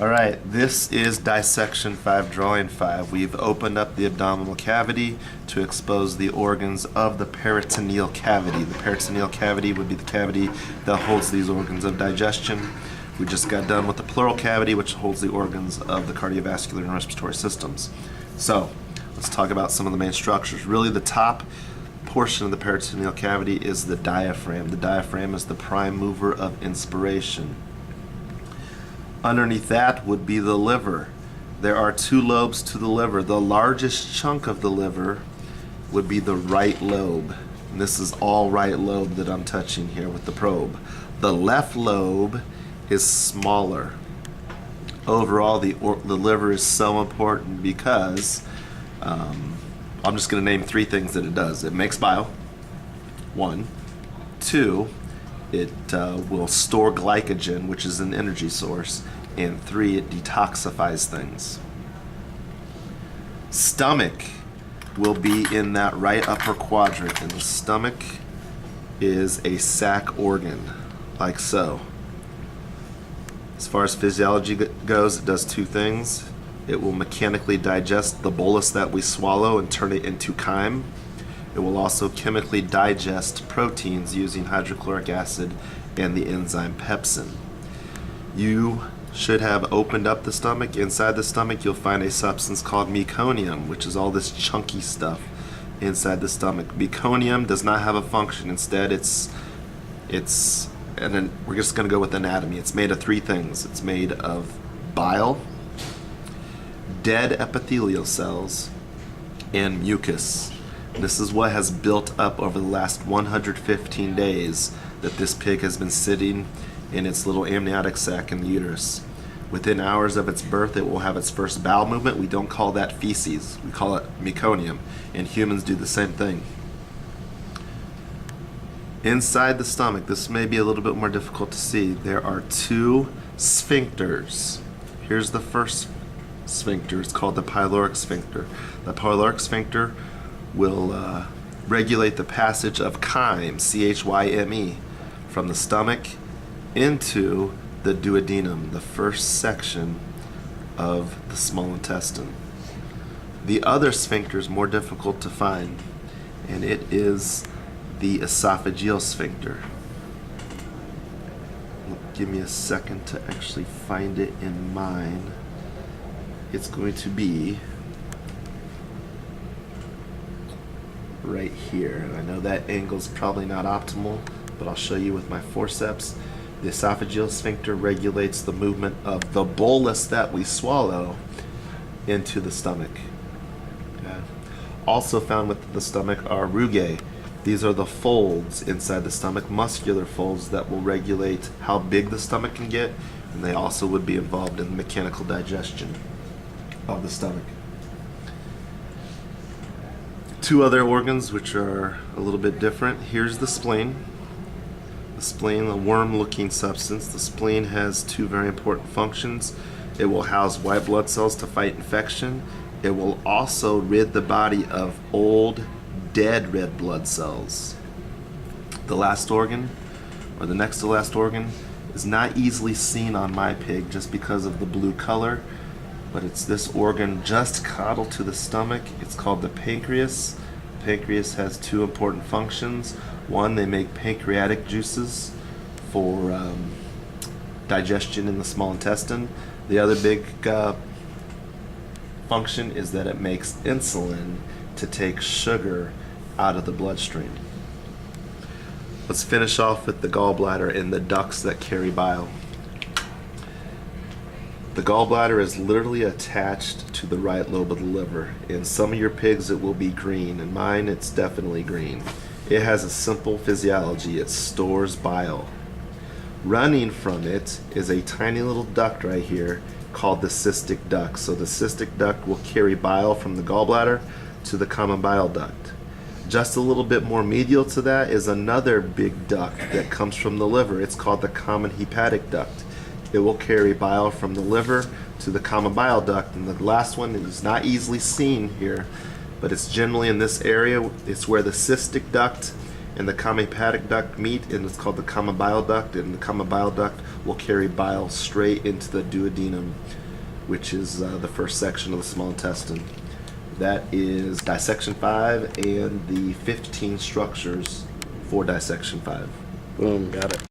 Alright, this is Dissection 5, Drawing 5. We've opened up the abdominal cavity to expose the organs of the peritoneal cavity. The peritoneal cavity would be the cavity that holds these organs of digestion. We just got done with the pleural cavity, which holds the organs of the cardiovascular and respiratory systems. So, let's talk about some of the main structures. Really, the top portion of the peritoneal cavity is the diaphragm. The diaphragm is the prime mover of inspiration. Underneath that would be the liver. There are two lobes to the liver. The largest chunk of the liver would be the right lobe. And this is all right lobe that I'm touching here with the probe. The left lobe is smaller. Overall, the liver is so important because I'm just going to name three things that it does. It makes bile, 1. 2, it will store glycogen, which is an energy source. And 3, it detoxifies things. Stomach will be in that right upper quadrant, and the stomach is a sac organ, like so. As far as physiology goes, it does two things. It will mechanically digest the bolus that we swallow and turn it into chyme. It will also chemically digest proteins using hydrochloric acid and the enzyme pepsin. You should have opened up the stomach. Inside the stomach, you'll find a substance called meconium, which is all this chunky stuff inside the stomach. Meconium does not have a function. Instead, and then we're just going to go with anatomy. It's made of three things. It's made of bile, dead epithelial cells, and mucus. This is what has built up over the last 115 days that this pig has been sitting in its little amniotic sac in the uterus. Within hours of its birth, it will have its first bowel movement. We don't call that feces. We call it meconium, and humans do the same thing. Inside the stomach, this may be a little bit more difficult to see. There are two sphincters. Here's the first sphincter. It's called the pyloric sphincter. The pyloric sphincter will regulate the passage of chyme, C-H-Y-M-E, from the stomach into the duodenum, the first section of the small intestine. The other sphincter is more difficult to find, and it is the esophageal sphincter. Give me a second to actually find it in mine. It's going to be right here. I know that angle's probably not optimal, but I'll show you with my forceps. The esophageal sphincter regulates the movement of the bolus that we swallow into the stomach. Okay. Also found within the stomach are rugae. These are the folds inside the stomach, muscular folds that will regulate how big the stomach can get, and they also would be involved in mechanical digestion of the stomach. Two other organs which are a little bit different. Here's the spleen. The spleen, a worm-looking substance. The spleen has two very important functions. It will house white blood cells to fight infection. It will also rid the body of old, dead red blood cells. The last organ, or the next to last organ, is not easily seen on my pig just because of the blue color, but it's this organ just caudal to the stomach. It's called the pancreas. The pancreas has two important functions. One, they make pancreatic juices for digestion in the small intestine. The other big function is that it makes insulin to take sugar out of the bloodstream. Let's finish off with the gallbladder and the ducts that carry bile. The gallbladder is literally attached to the right lobe of the liver. In some of your pigs it will be green. In mine it's definitely green. It has a simple physiology. It stores bile. Running from it is a tiny little duct right here called the cystic duct. So the cystic duct will carry bile from the gallbladder to the common bile duct. Just a little bit more medial to that is another big duct that comes from the liver. It's called the common hepatic duct. It will carry bile from the liver to the common bile duct, and the last one is not easily seen here, but it's generally in this area. It's where the cystic duct and the common hepatic duct meet, and it's called the common bile duct, and the common bile duct will carry bile straight into the duodenum, which is the first section of the small intestine. That is dissection 5 and the 15 structures for dissection 5. Boom, got it.